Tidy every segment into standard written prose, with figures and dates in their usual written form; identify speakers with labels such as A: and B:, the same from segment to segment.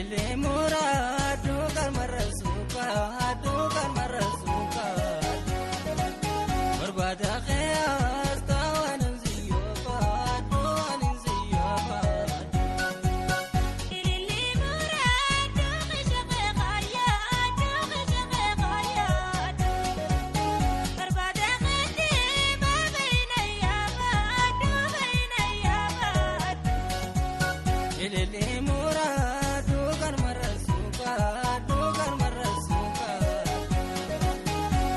A: اللي مراد وقال مرة سوكا وقال مرة سوكا برباد خياس طوان زيوبات طوان زيوبات
B: اللي مراد وخشق غايات وخشق غايات برباد خدي ما بين ايامات وبين ايامات
A: اللي مراد وقال مرة سوكا وقال مرة سوكا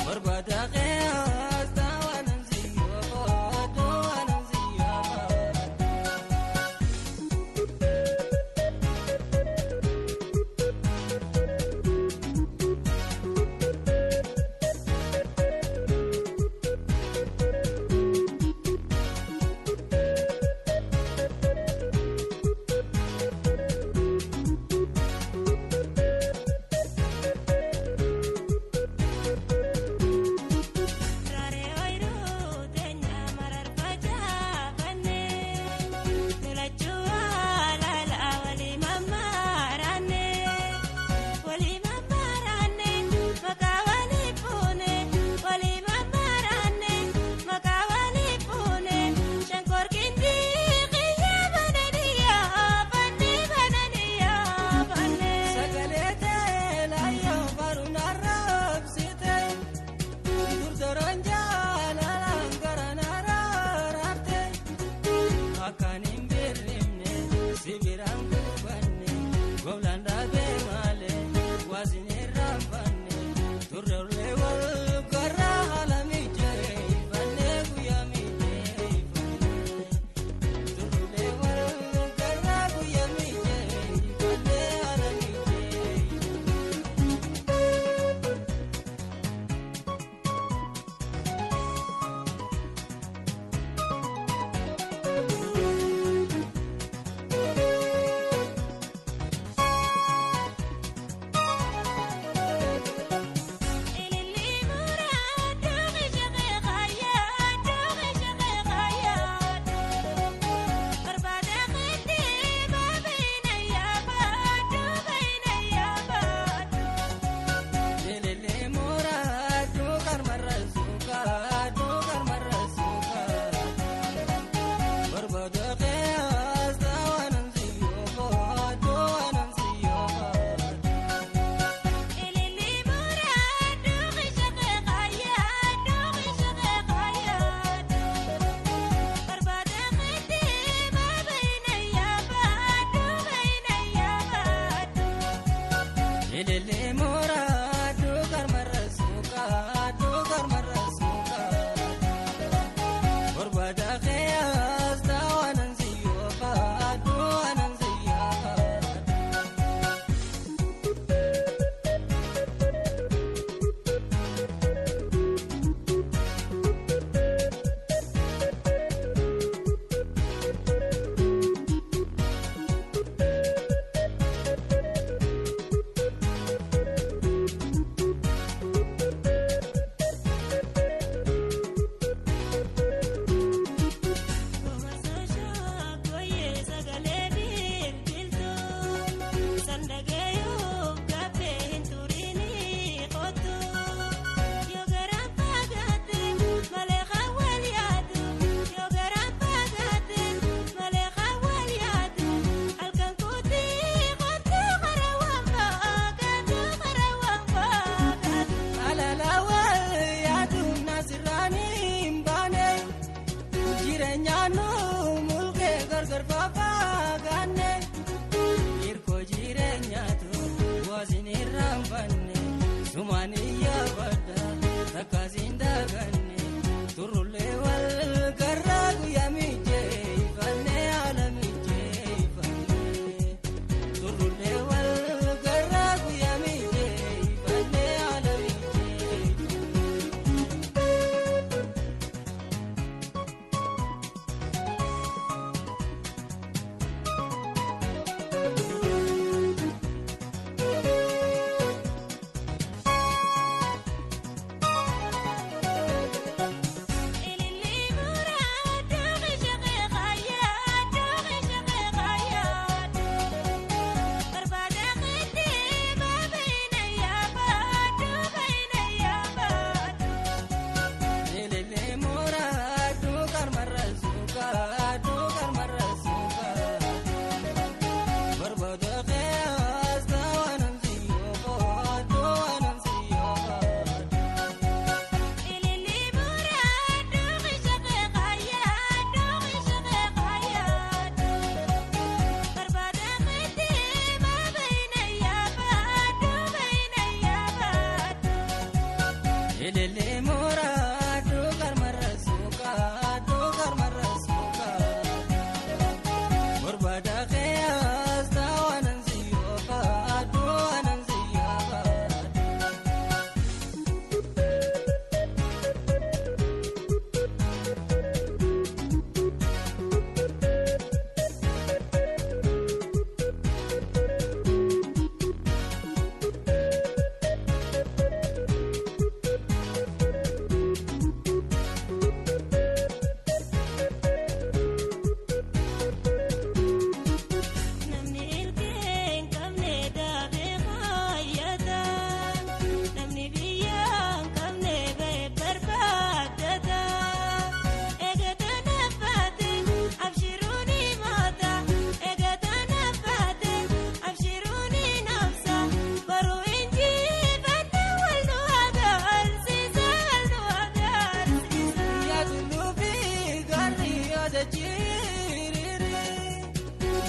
A: برباد خياس طوان زيوبات طوان زيوبات
B: rare oiru tenya marar pajabane nulachua lala wali mamarane makawali pune wali mamarane makawali pune shankor kindi qiyabana diya bane
A: سكليتي لا يغفرون الرب سيتي دردران جانا لانقرنا رارتي أكانين برمني سيبيران كوباني قولان رابي مالي وازيني راباني ترولي والقرى عالمي جايفاني قيامي جايفاني ترولي والقرى قيامي جايفاني عالمي جايفاني
B: اللي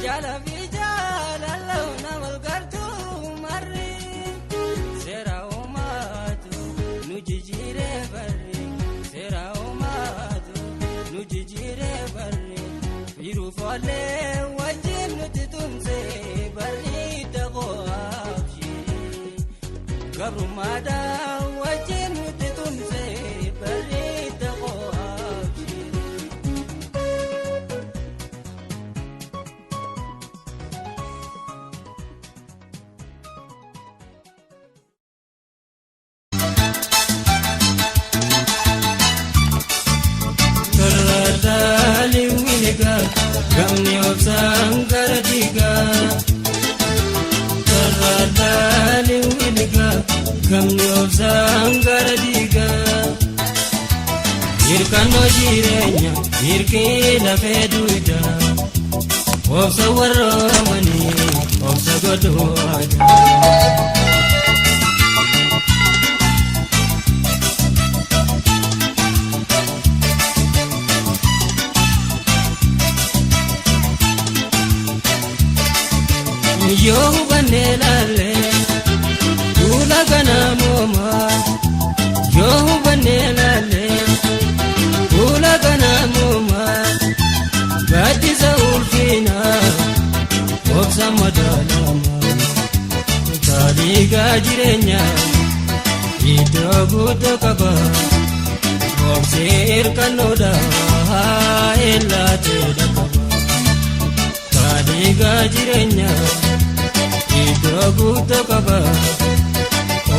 A: jala fi jaalalawna wal gartuu marri seera uumaatu nu jijjiiree barri seera uumaatu nu jijjiiree barri firuu foolee wajjin nuti tumsee barri ta'uu abshii gabrumaadha wajjin nuti tumsee barri ta'uu abshii. Karraadhaali wiligaa gamni obsaan gara diigaa. Karraadhaali wiligaa gamni obsaan gara diigaa. Hirkannoo jireenya hirkii lafee duudaa. Obsa warroomanii obsa godhuu aadaa. Yoo hubannee laalee duula kana moomaa. Yoo hubannee laalee duula kana moomaa. Gaaddisa ulfinaa obsa madaalamaa. Taaliigaa jireenyaa iddoo guutuu qaba. Obsi hirkannoodhaa eellaatee dhaqaba. Taaliigaa jireenyaa iddoo guutuu qaba.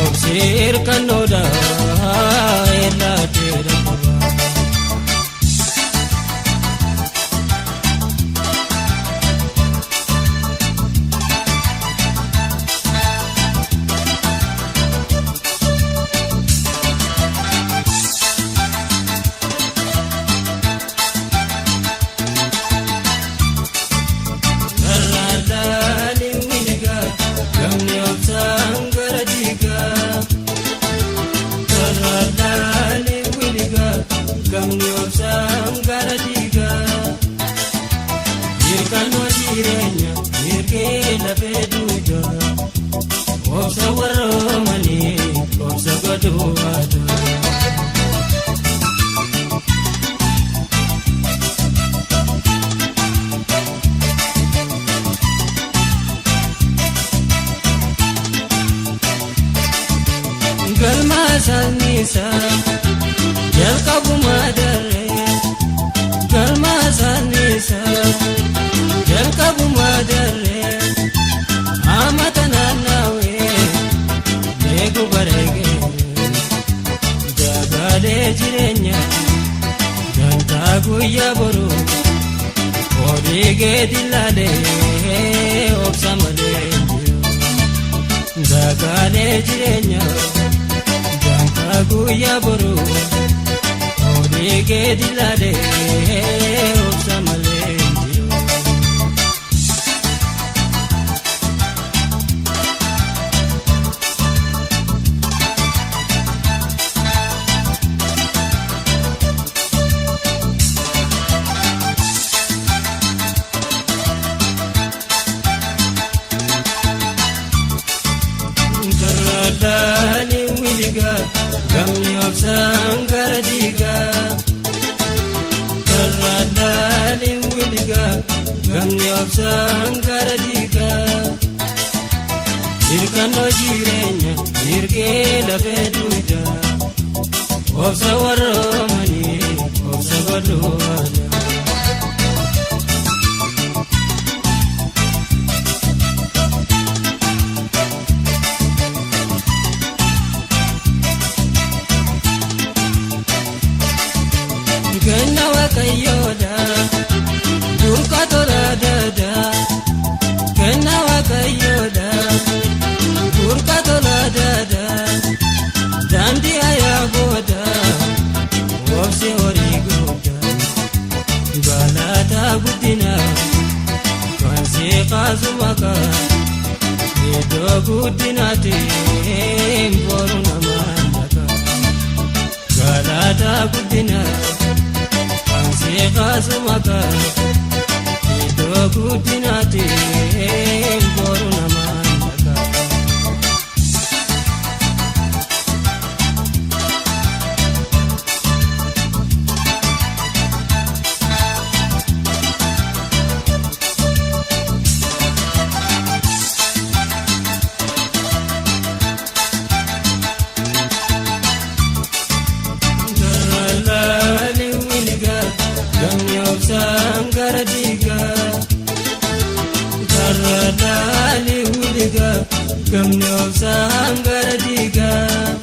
A: Obsi hirkannoodhaa eellaatee dhaqaba. Galmasanisa jalqabuma daree. Galmasanisa jalqabuma daree. Amata naannawee meeku bareegee. Dagaalee jireenyaa gantaa guyyaa boruu. Odeegee dilaalee obsa malee jiru. Dagaalee jireenyaa. Guyyaa boruu odeegee dilaalee obsa malee jiru. Karraadhaali wiligaa gamni obsaan gara diigaa. Karraadhaali wiligaa gamni obsaan gara diigaa. Hirkannoo jireenya hirkee lafee duudaa. Obsa warroomanii obsa godhuu aadaa. Ganna waaqayyoodha durka tola daadaa. Ganna waaqayyoodha durka tola daadaa. Daandii ayaa gooda obsi horii gooda. Galaataa guddinaa kan seeqaasu maqaa. Iddoo guddinaatiin boru namaan dhaqa. Galaataa guddinaa. Seeqaasu maqaa iddoo Guddinati boru namaan dhagaa. Garalaali wiliga gamni obsaan gara diigaa. Garalaali wiliga gamni obsaan gara diigaa.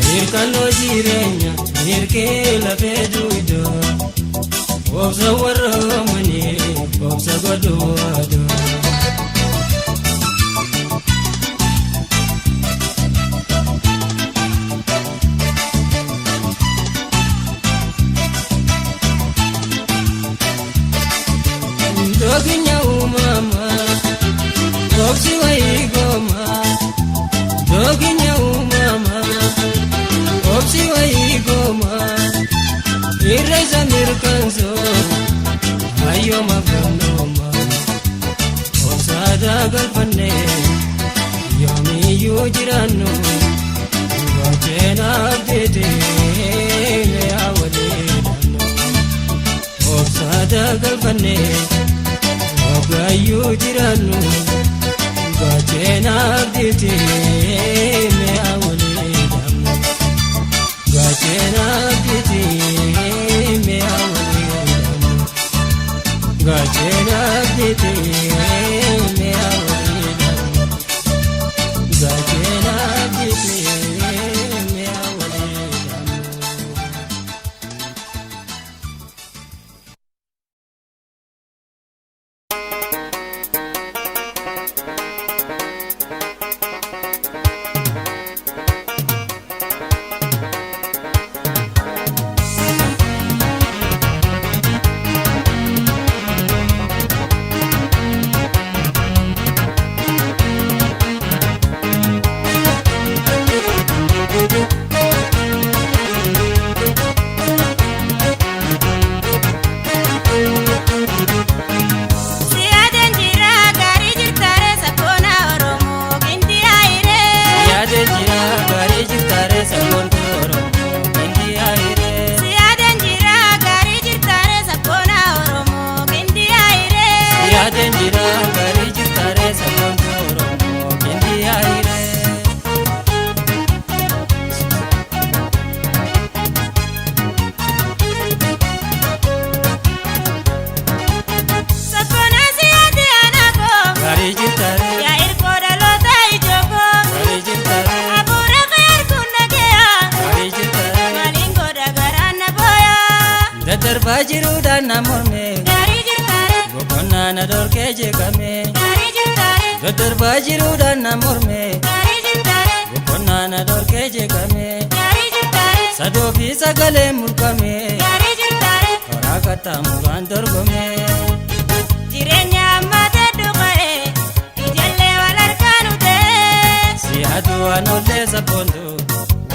A: Hirkannoo jireenya hirkee lafee duudoo. Obsa warroomanii obsa godhuudoo. Doginya umama, obsi wai goma. Doginya umama, obsi wai goma. Irreza mirkanzo, ayo maganoma. Obsada galfane, yomi yujirano. Wajena abdete, me awale dano. Obsada galfane. Gayu jiranu, gajena abdite me awale damu. Gajena abdite me awale damu. Gajena abdite me awale damu. Gajena abdite me awale damu. Bajiru dan namorme, gokona na dorke jekame. Dotor bajiru dan namorme, gokona na dorke jekame. Sado bisa gale murkame, orakata muran dorgome. Jirenya mate dukare, ijalle walar kanute. Siadu anolle sapondo,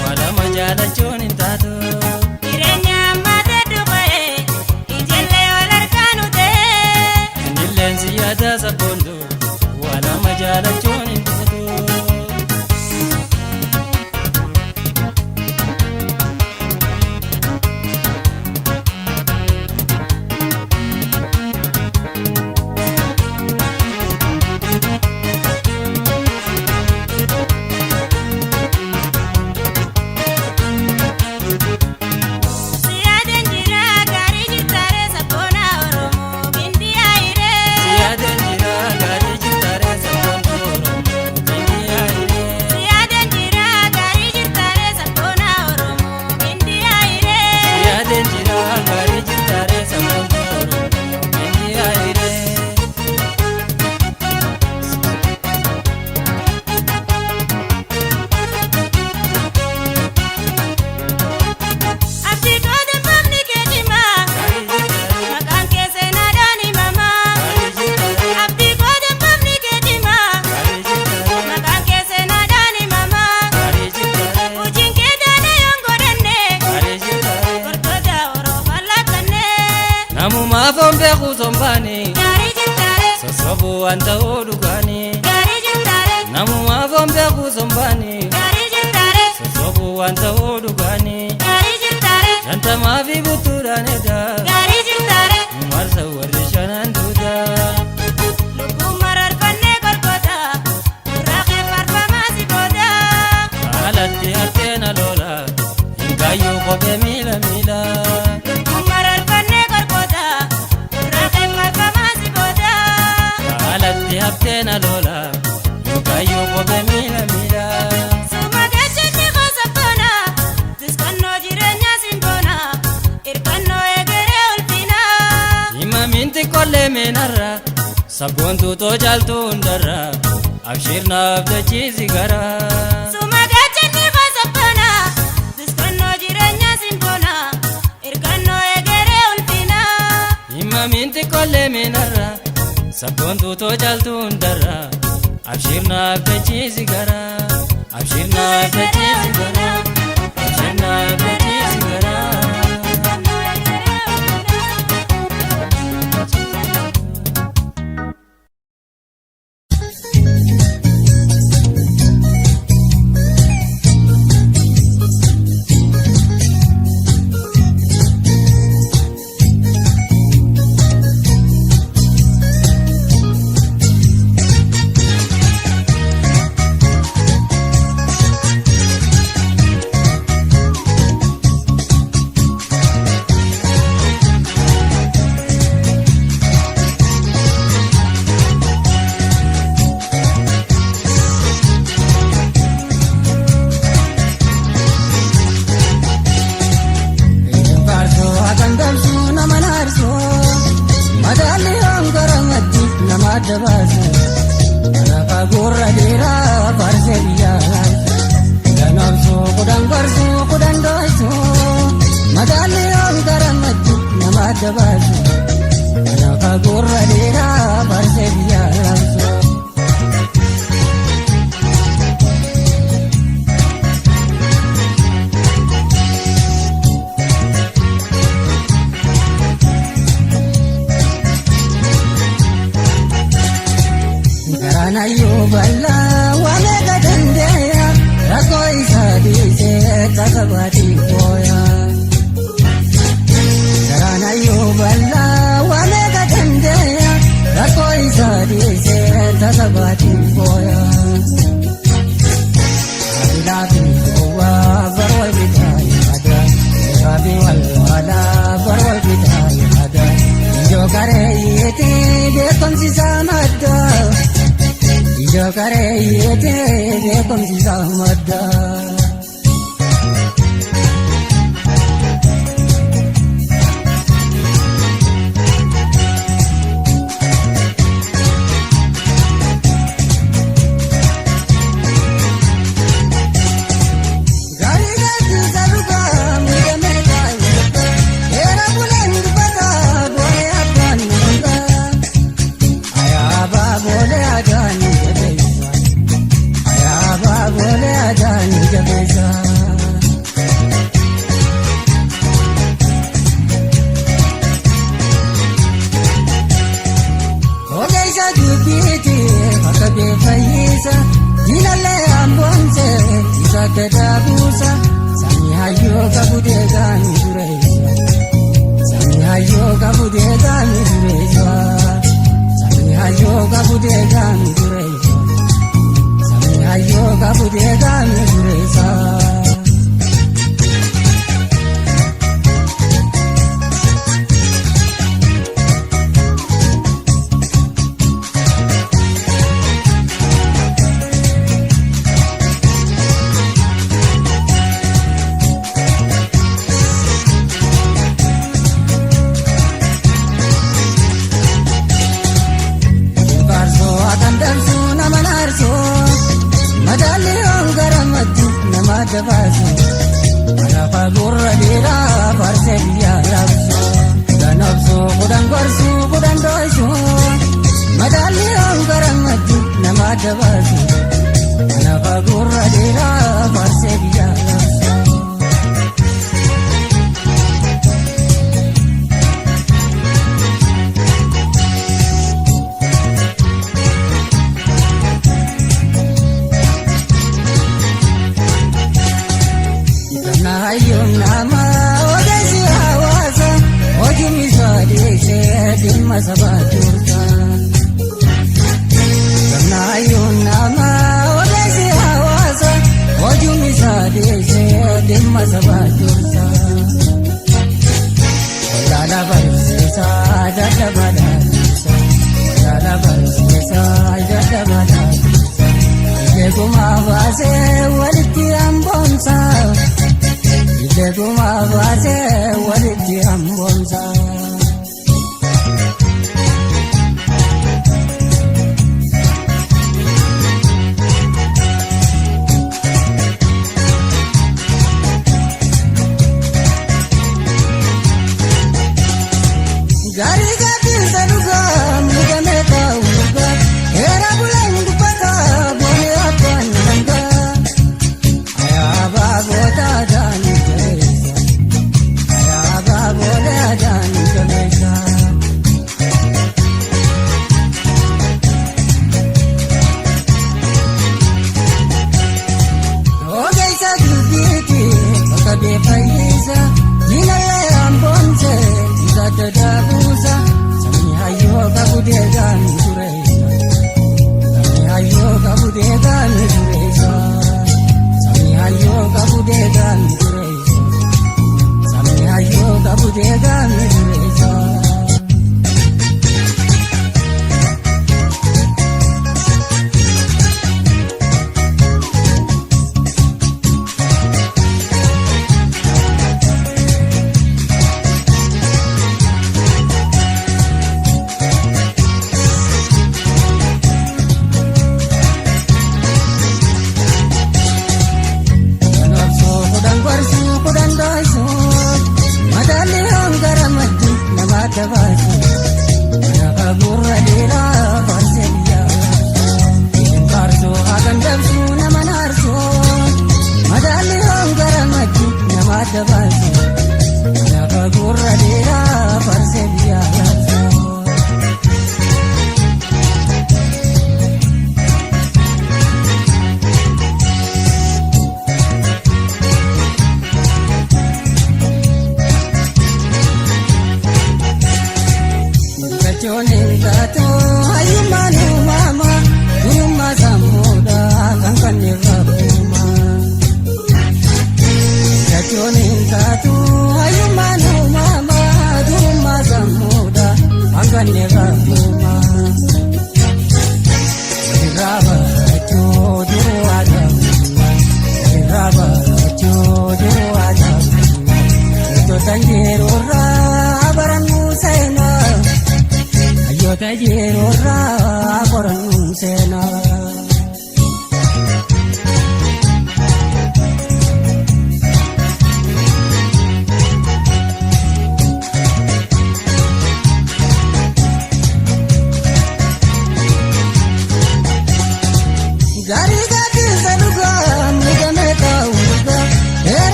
A: wala majala chonin tatu. Ziyada sapondo, wala majala chonin tatu. Namu mafombe kuzombani sobu anta odugani
B: gari jintare
A: namuma bombe kusombani
B: gari jintare
A: sobu anta odugani
B: gari jintare
A: janta mavi buturane da
B: gari jintare
A: marsa warishanan duda
B: lubu marar fanne korkota raqe farfama siboda
A: alatti atena lola ingayo kobe mila mila
B: lubu marar fanne korkota raqe farfama siboda
A: alatti atena lola ingayo kobe mila mila
B: suma gachini khosapona diskanno jirenya simbona irkanno egere ulfina
A: ima minti kolle menarra sabontu to jaltu undarra abshirna abda chizi gara
B: suma gachini khosapona diskanno jirenya simbona irkanno egere ulfina
A: ima minti kolle menarra sabontu to jaltu undarra abshirna abda chizi gara abshirna abda chizi gara abshirna abda chizi gara
C: sabaturta Gamna yunama Odesi hawasa Wajumi sadese Dimma sabaturta Lala barsesa Jada badasa Lala barsesa Jada badasa Igeguma vase Waliti ambonsa Igeguma vase Waliti ambonsa Gari gati saluga mugame kauga era bulan dupata bone apan nanga aya bagota jani jesa aya bagole jani jesa o gaisa dubiti okabe paisa nilale ambonse Dadabusa, Sami hayo kabudega nureza. Sami hayo kabudega nureza. Sami hayo kabudega nureza. Sami hayo kabudega nureza.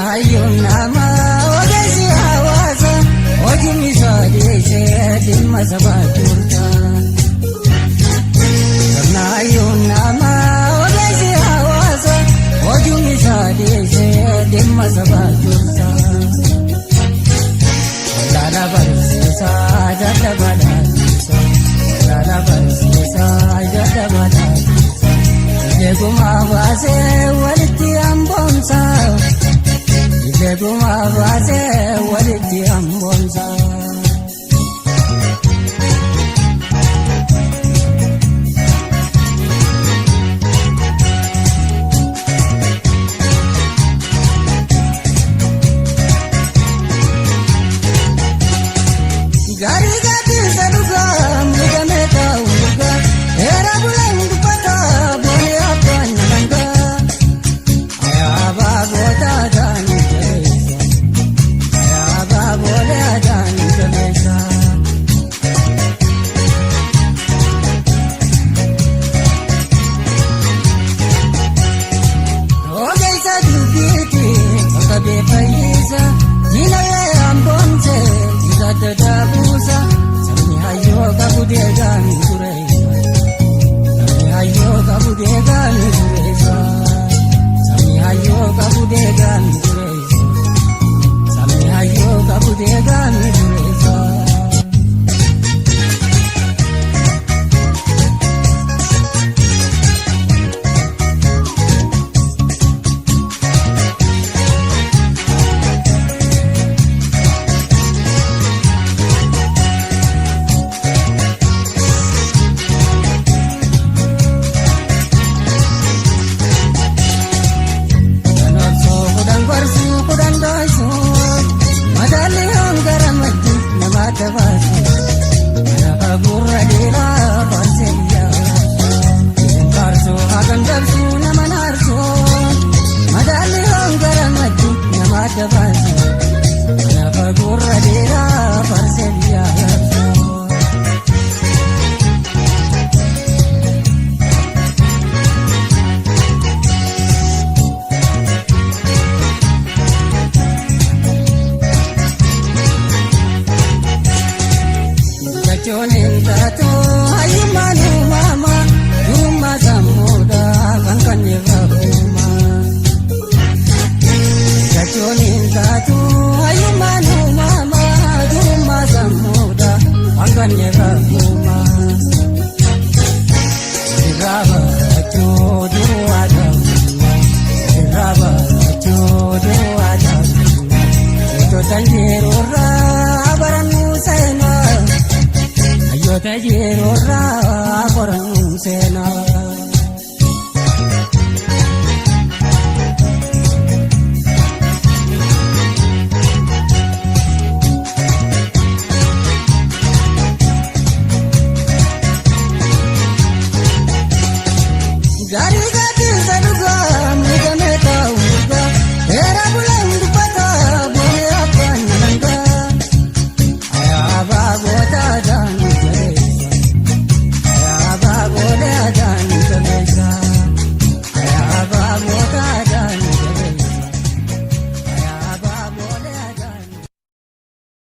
C: hayyuun namaa ogeessi hawaasa hojiin isaa dhiisee dhimma sabaa turta. Sirna hayyuun namaa ogeessi hawaasa hojiin isaa dhiisee dhimma sabaa turta. Walaala barsiisaa jala badhaadhiisa walaala barsiisaa jala badhaadhiisa ijeeguma baasee walitti hamboomsa. Ijeeguma baasee walitti hamboomsa. Gaarii gaaddiisa dhugaa miidhamee taa'u dhugaa heera bulaan dubbataa boonee abbaan nyaangaa ayaabaa gootaa taa'anii jabeessa ayaabaa boolee taa'anii jabeessa. Ogeessa dubbiitti bakka beekayiisa diinagdee hamboomse. Dadhabuusa sabni hayyoo qabu deegaan tureessa sabni hayyoo qabu deegaan tureessa sabni hayyoo qabu deegaan tureessa sabni hayyoo qabu deegaan tureessa. Nama gurra dheeraa baasee kaarsoo hakan dabsuu nama naarsoo madaalli hongara maddi nama dabaasee nama gurra dheeraa baasee yaasoo. Joonin taatu hayyummaan uumama durummaa sammuudha kan kanneerra buuma. Joonin taatu hayyummaan uumama durummaa sammuudha kan kanneerra buuma. Irraa baachuu duwwaa ta'uudha irraa baachuu duwwaa ta'uudha gootota yeroorraa barannuu seenaa. Yoota yeroorraa qorannuu seenaa.